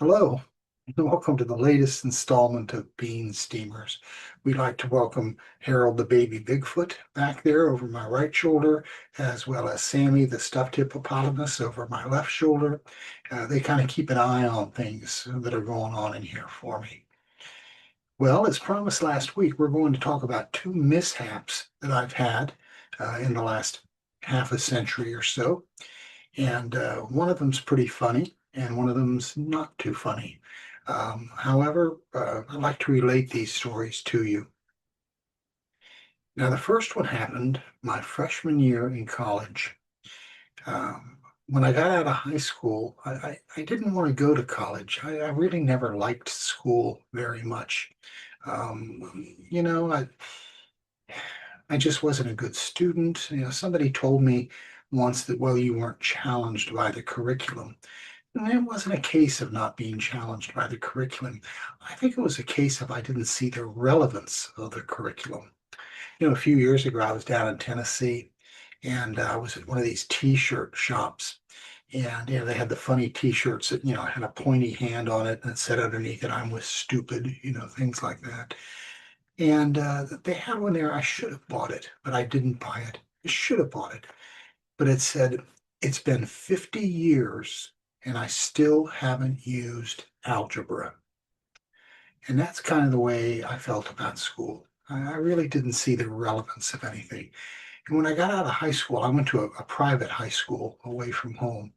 Hello, and welcome to the latest installment of Bean Steamers. We'd like to welcome Harold the baby Bigfoot back there over my right shoulder, as well as Sammy the stuffed hippopotamus over my left shoulder. They kind of keep an eye on things that are going on in here for me. Well, as promised last week, we're going to talk about two mishaps that I've had in the last half a century or so. And one of them's pretty funny, and one of them's not too funny. However, I'd like to relate these stories to you. Now, the first one happened my freshman year in college. When I got out of high school, I didn't want to go to college. I really never liked school very much. You know, I just wasn't a good student. Somebody told me once that, well, you weren't challenged by the curriculum. And it wasn't a case of not being challenged by the curriculum. I think it was a case of I didn't see the relevance of the curriculum. A few years ago, I was down in Tennessee and I was at one of these t-shirt shops. And, they had the funny t-shirts that, had a pointy hand on it and it said underneath it, I'm with stupid, things like that. And they had one there. I should have bought it, but I didn't buy it. I should have bought it. But it said, it's been 50 years and I still haven't used algebra. And that's kind of the way I felt about school. I really didn't see the relevance of anything. And when I got out of high school, I went to a private high school away from home.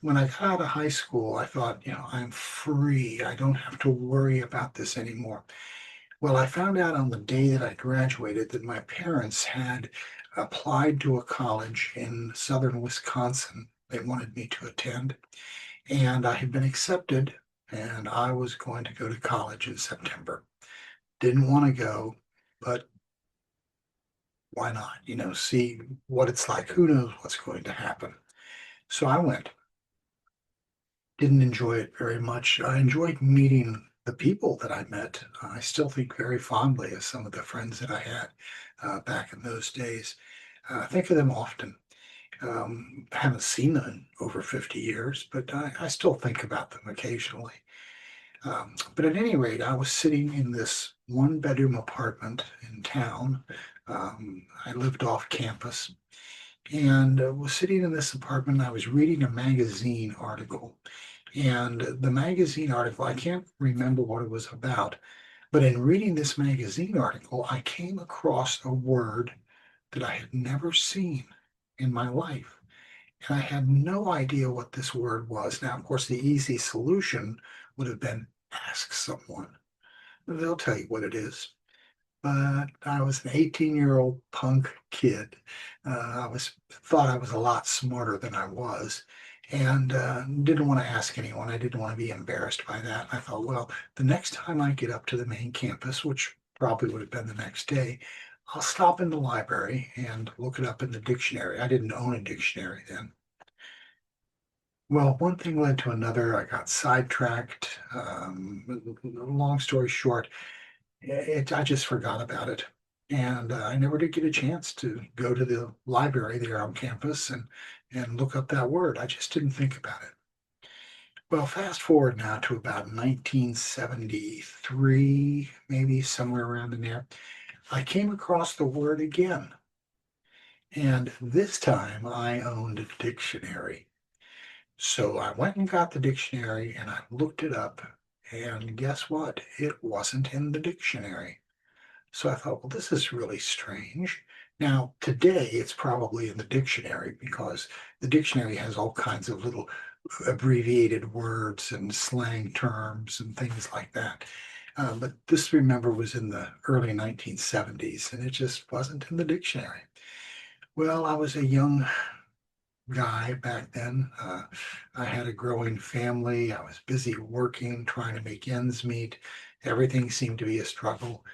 When I got out of high school, I thought, I'm free. I don't have to worry about this anymore. Well, I found out on the day that I graduated that my parents had applied to a college in southern Wisconsin. They wanted me to attend, and I had been accepted, and I was going to go to college in September. Didn't want to go, but why not? See what it's like. Who knows what's going to happen? So I went. Didn't enjoy it very much. I enjoyed meeting the people that I met. I still think very fondly of some of the friends that I had back in those days. I think of them often. Haven't seen them in over 50 years, but I still think about them occasionally. But at any rate, I was sitting in this one bedroom apartment in town. I lived off campus and was sitting in this apartment. I was reading a magazine article. And the magazine article, I can't remember what it was about, but in reading this magazine article, I came across a word that I had never seen in my life. And I had no idea what this word was. Now, of course, the easy solution would have been ask someone. They'll tell you what it is. But I was an 18-year-old punk kid. I was thought I was a lot smarter than I was, and didn't want to ask anyone. I didn't want to be embarrassed by that. I thought, well, the next time I get up to the main campus, which probably would have been the next day, I'll stop in the library and look it up in the dictionary. I didn't own a dictionary then. Well, one thing led to another. I got sidetracked. Long story short, I just forgot about it. And I never did get a chance to go to the library there on campus and look up that word. I just didn't think about it. Well, fast forward now to about 1973, maybe somewhere around in there. I came across the word again. And this time I owned a dictionary. So I went and got the dictionary and I looked it up. And guess what? It wasn't in the dictionary. So I thought, well, this is really strange. Now, today it's probably in the dictionary because the dictionary has all kinds of little abbreviated words and slang terms and things like that. But this, remember, was in the early 1970s and it just wasn't in the dictionary. Well, I was a young guy back then. I had a growing family. I was busy working, trying to make ends meet. Everything seemed to be a struggle.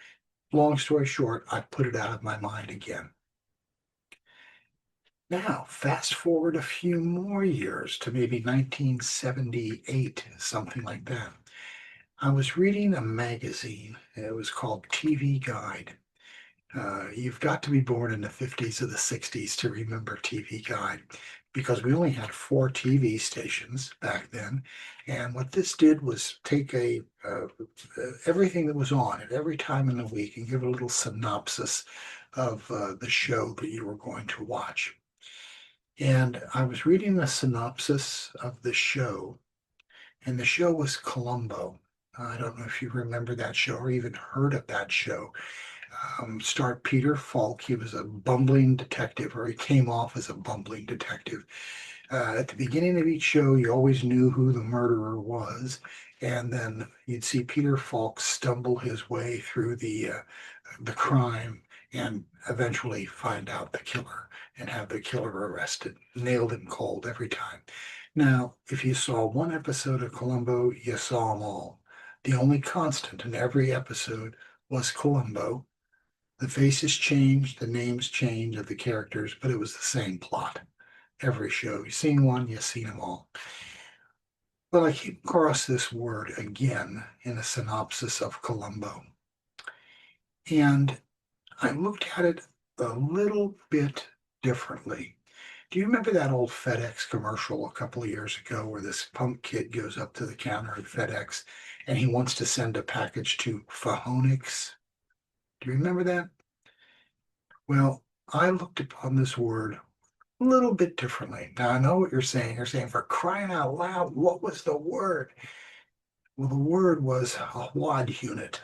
Long story short, I put it out of my mind again. Now, fast forward a few more years to maybe 1978, something like that. I was reading a magazine. It was called TV Guide. You've got to be born in the 50s or the 60s to remember TV Guide. because we only had four TV stations back then. And what this did was take everything that was on at every time in the week and give a little synopsis of the show that you were going to watch. And I was reading the synopsis of the show, and the show was Columbo. I don't know if you remember that show or even heard of that show. Starred Peter Falk. He was a bumbling detective, or he came off as a bumbling detective. At the beginning of each show, you always knew who the murderer was, and then you'd see Peter Falk stumble his way through the crime and eventually find out the killer and have the killer arrested. Nailed him cold every time. Now, if you saw one episode of Columbo, you saw them all. The only constant in every episode was Columbo. The faces changed, the names changed of the characters, but it was the same plot. Every show. You've seen one, you've seen them all. Well, I came across this word again in a synopsis of Columbo. And I looked at it a little bit differently. Do you remember that old FedEx commercial a couple of years ago where this punk kid goes up to the counter at FedEx and he wants to send a package to Phonix? Do you remember that? Well, I looked upon this word a little bit differently. Now, I know what you're saying. You're saying, for crying out loud, what was the word? Well, the word was a WAD unit.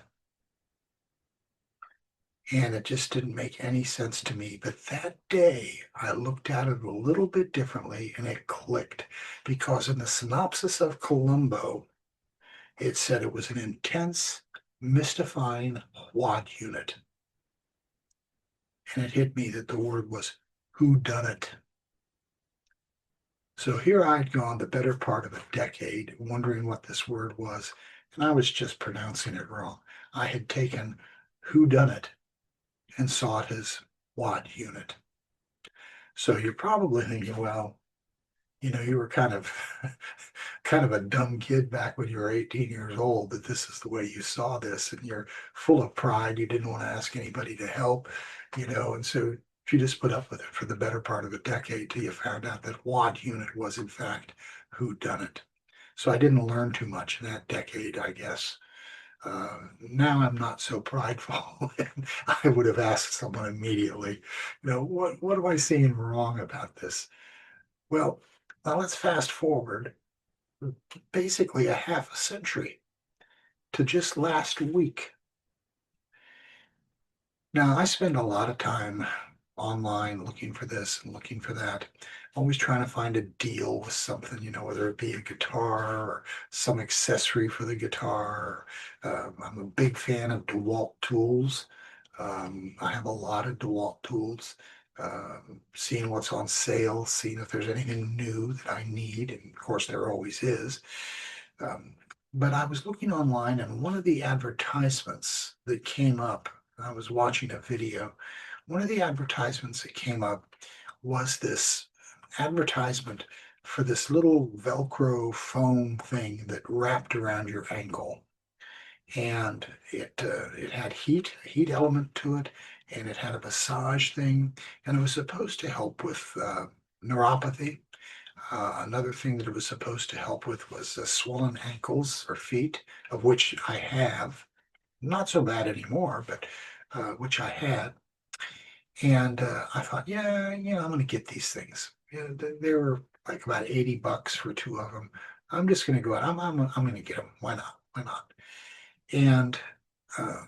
And it just didn't make any sense to me. But that day, I looked at it a little bit differently and it clicked because in the synopsis of Columbo, it said it was an intense, mystifying WAD unit. And it hit me that the word was whodunit. So here I'd gone the better part of a decade wondering what this word was, and I was just pronouncing it wrong. I had taken whodunit and saw it as WAD unit. So you're probably thinking, well, you were kind of kind of a dumb kid back when you were 18 years old, that this is the way you saw this, and you're full of pride. You didn't want to ask anybody to help, and so you just put up with it for the better part of a decade till you found out that WAD unit was in fact who done it. So I didn't learn too much in that decade, I guess. Now I'm not so prideful. I would have asked someone immediately, what am I seeing wrong about this? Well, now let's fast forward basically a half a century to just last week. Now, I spend a lot of time online looking for this and looking for that, always trying to find a deal with something, whether it be a guitar or some accessory for the guitar. I'm a big fan of DeWalt tools. I have a lot of DeWalt tools. Seeing what's on sale, seeing if there's anything new that I need, and of course there always is. Um, but I was looking online, and one of the advertisements that came up, I was watching a video. One of the advertisements that came up was this advertisement for this little Velcro foam thing that wrapped around your ankle. And it had a heat element to it, and it had a massage thing, and it was supposed to help with neuropathy. Another thing that it was supposed to help with was swollen ankles or feet, of which I have. Not so bad anymore, but which I had. And I thought, yeah, I'm going to get these things. They were like about $80 for two of them. I'm just going to go out. I'm going to get them. Why not? Why not? And uh,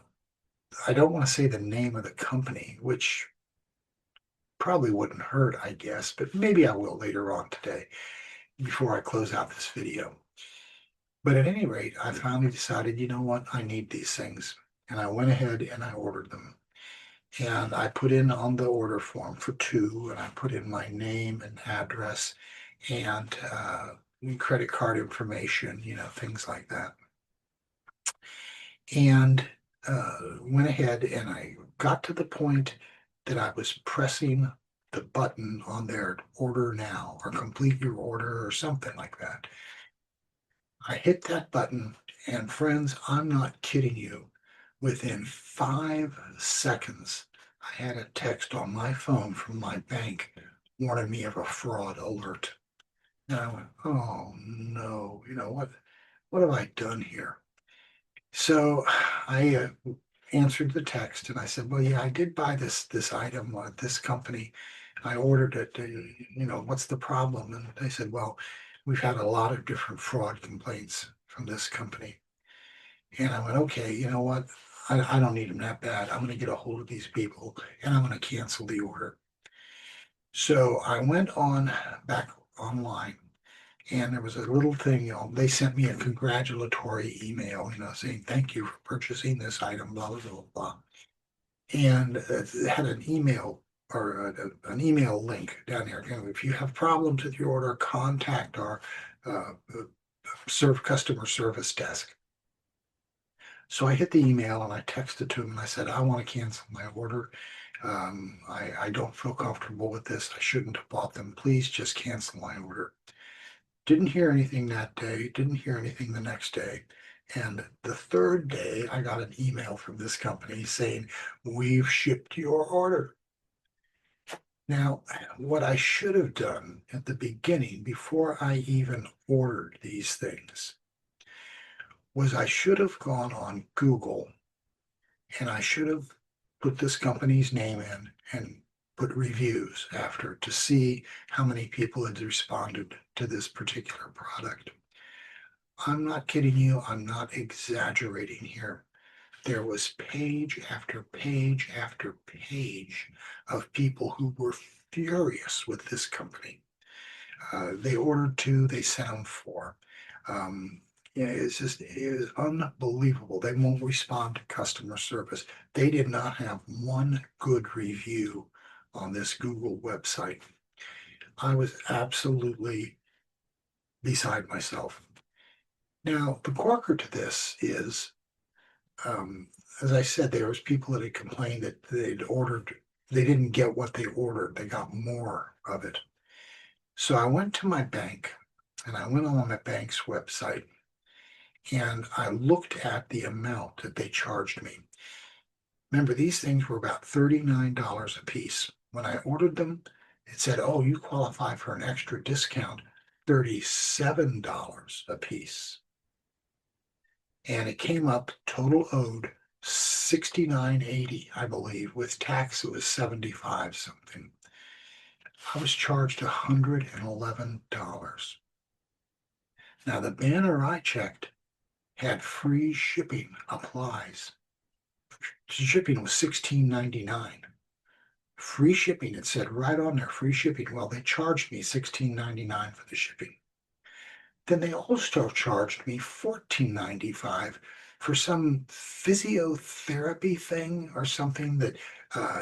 I don't want to say the name of the company, which probably wouldn't hurt, I guess, but maybe I will later on today before I close out this video. But at any rate, I finally decided, you know what, I need these things. And I went ahead and I ordered them. And I put in on the order form for two, and I put in my name and address and credit card information, things like that. And went ahead and I got to the point that I was pressing the button on their order now or complete your order or something like that. I hit that button, and friends, I'm not kidding you. Within 5 seconds, I had a text on my phone from my bank warning me of a fraud alert. And I went, oh no, what have I done here? So I answered the text and I said, well, yeah, I did buy this item at this company. I ordered it. What's the problem? And they said, well, we've had a lot of different fraud complaints from this company. And I went, okay, you know what? I don't need them that bad. I'm going to get a hold of these people and I'm going to cancel the order. So I went on back online and there was a little thing, they sent me a congratulatory email, saying, thank you for purchasing this item, blah, blah, blah, blah. And it had an email or an email link down there. If you have problems with your order, contact our customer service desk. So I hit the email and I texted to him and I said, I want to cancel my order. I don't feel comfortable with this. I shouldn't have bought them. Please just cancel my order. Didn't hear anything that day, didn't hear anything the next day. And the third day, I got an email from this company saying, we've shipped your order. Now, what I should have done at the beginning, before I even ordered these things, was I should have gone on Google and I should have put this company's name in and put reviews after to see how many people had responded to this particular product. I'm not kidding you. I'm not exaggerating here. There was page after page after page of people who were furious with this company. They ordered two, they sent them four. Yeah, it is unbelievable. They won't respond to customer service. They did not have one good review on this Google website. I was absolutely beside myself. Now, the corker to this is, as I said, there was people that had complained that they didn't get what they ordered. They got more of it. So I went to my bank and I went on my bank's website and I looked at the amount that they charged me. Remember, these things were about $39 a piece. When I ordered them, it said, oh, you qualify for an extra discount, $37 a piece. And it came up total owed $69.80, I believe. With tax, it was 75 something. I was charged $111. Now, the banner I checked had free shipping applies. Shipping was $16.99. Free shipping, it said right on there, free shipping. Well, they charged me $16.99 for the shipping. Then they also charged me $14.95 for some physiotherapy thing or something that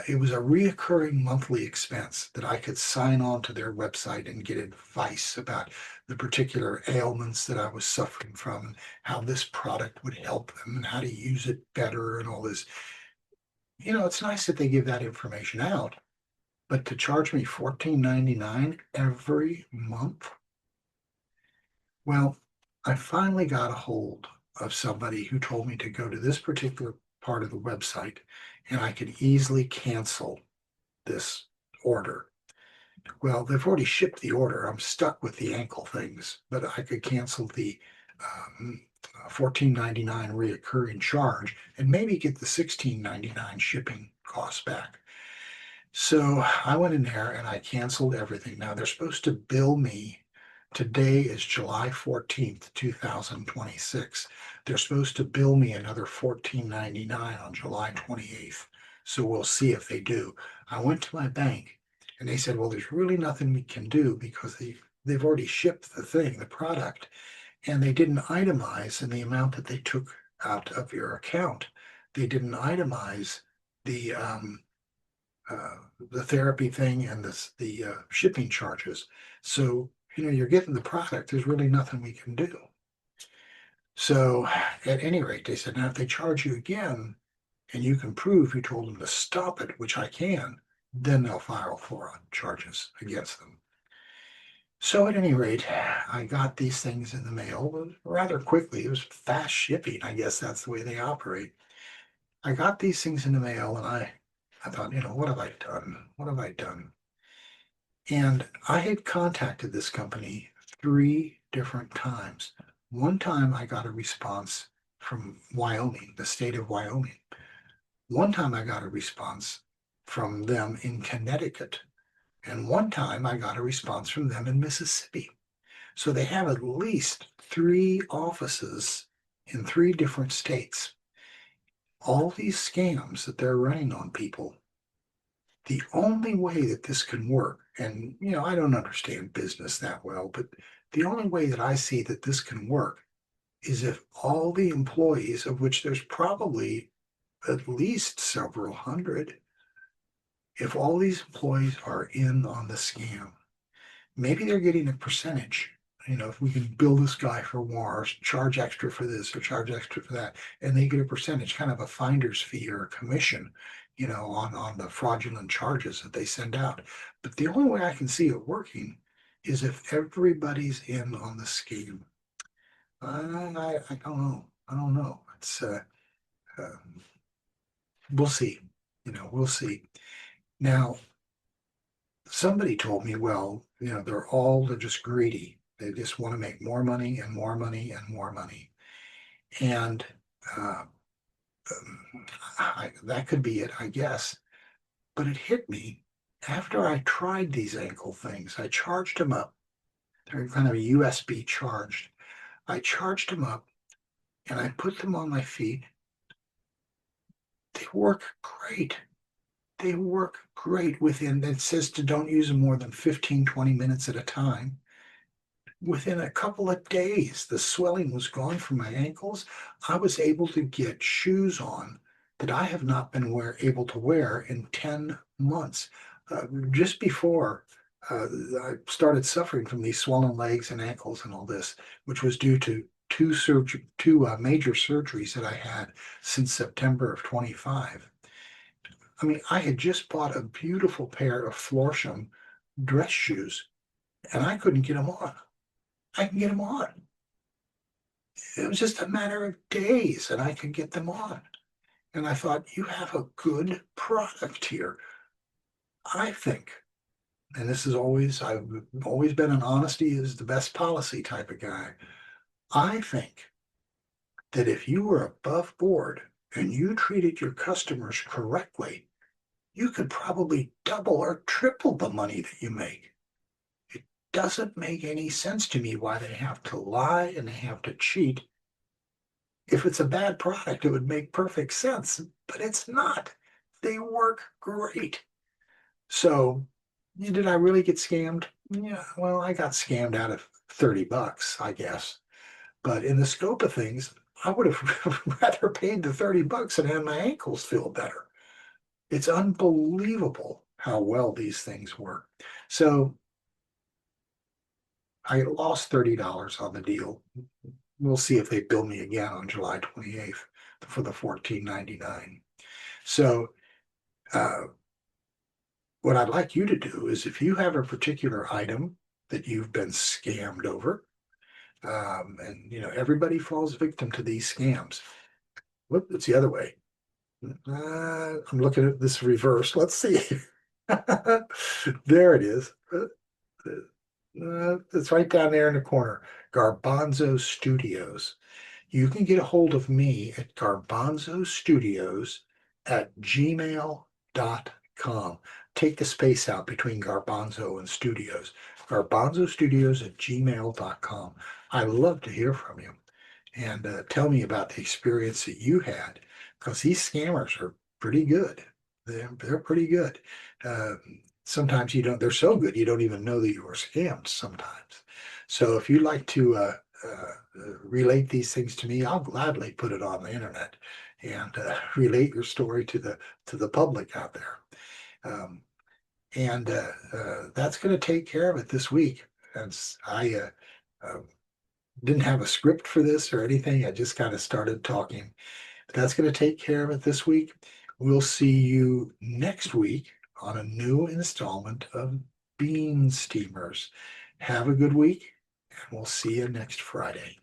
it was a reoccurring monthly expense that I could sign on to their website and get advice about the particular ailments that I was suffering from and how this product would help them and how to use it better and all this. It's nice that they give that information out, but to charge me $14.99 every month. Well, I finally got a hold of somebody who told me to go to this particular part of the website and I could easily cancel this order. Well, they've already shipped the order. I'm stuck with the ankle things, but I could cancel the $14.99 reoccurring charge and maybe get the $16.99 shipping costs back. So I went in there and I canceled everything. Now they're supposed to bill me. Today is July 14th, 2026. They're supposed to bill me another $14.99 on July 28th. So we'll see if they do. I went to my bank and they said, well, there's really nothing we can do because they've already shipped the product, and they didn't itemize in the amount that they took out of your account. They didn't itemize the therapy thing and the shipping charges. So you're getting the product. There's really nothing we can do. So at any rate, they said, now if they charge you again and you can prove you told them to stop it, which I can, then they'll file fraud charges against them. So at any rate, I got these things in the mail rather quickly. It was fast shipping. I guess that's the way they operate. I got these things in the mail and I thought, what have I done? What have I done? And I had contacted this company 3 different times. One time I got a response from Wyoming, the state of Wyoming. One time I got a response from them in Connecticut. And one time I got a response from them in Mississippi. So they have at least 3 offices in 3 different states. All these scams that they're running on people, the only way that this can work, and I don't understand business that well, but the only way that I see that this can work is if all the employees, of which there's probably at least several hundred, if all these employees are in on the scam, maybe they're getting a percentage. If we can bill this guy for more, charge extra for this or charge extra for that, and they get a percentage, kind of a finder's fee or a commission, on the fraudulent charges that they send out. But the only way I can see it working is if everybody's in on the scheme. I don't know. I don't know. Um, we'll see. We'll see. Now, somebody told me, well, they're just greedy. They just want to make more money and more money and more money. And uh, that could be it, I guess. But it hit me after I tried these ankle things. I charged them up. They're kind of a USB charged. I charged them up and I put them on my feet. They work great. They work great it says to don't use them more than 15, 20 minutes at a time. Within a couple of days, the swelling was gone from my ankles. I was able to get shoes on that I have not been able to wear in 10 months. Just before I started suffering from these swollen legs and ankles and all this, which was due to two major surgeries that I had since September of 25. I mean, I had just bought a beautiful pair of Florsham dress shoes, and I couldn't get them on. I can get them on. It was just a matter of days and I could get them on. And I thought, you have a good product here. I think, and I've always been an honesty is the best policy type of guy. I think that if you were above board and you treated your customers correctly, you could probably double or triple the money that you make. It doesn't make any sense to me why they have to lie and they have to cheat. If it's a bad product, it would make perfect sense, but it's not. They work great. So, did I really get scammed? Yeah, well, I got scammed out of $30, I guess. But in the scope of things, I would have rather paid the $30 and had my ankles feel better. It's unbelievable how well these things work. So I lost $30 on the deal. We'll see if they bill me again on July 28th for the $14.99. So uh, what I'd like you to do is if you have a particular item that you've been scammed over, and everybody falls victim to these scams. Whoop, it's the other way. I'm looking at this reverse. Let's see. There it is. It's right down there in the corner. Garbanzo Studios. You can get a hold of me at garbonzostudios@gmail.com. Take the space out between garbanzo and studios. Garbonzostudios@gmail.com. I love to hear from you and tell me about the experience that you had because these scammers are pretty good. They're pretty good. Uh, Sometimes they're so good you don't even know that you were scammed sometimes. So if you'd like to relate these things to me, I'll gladly put it on the internet and relate your story to the public out there. Um, and that's going to take care of it this week. And didn't have a script for this or anything. I just kind of started talking. But that's going to take care of it this week. We'll see you next week on a new installment of Bean Steamers. Have a good week, and we'll see you next Friday.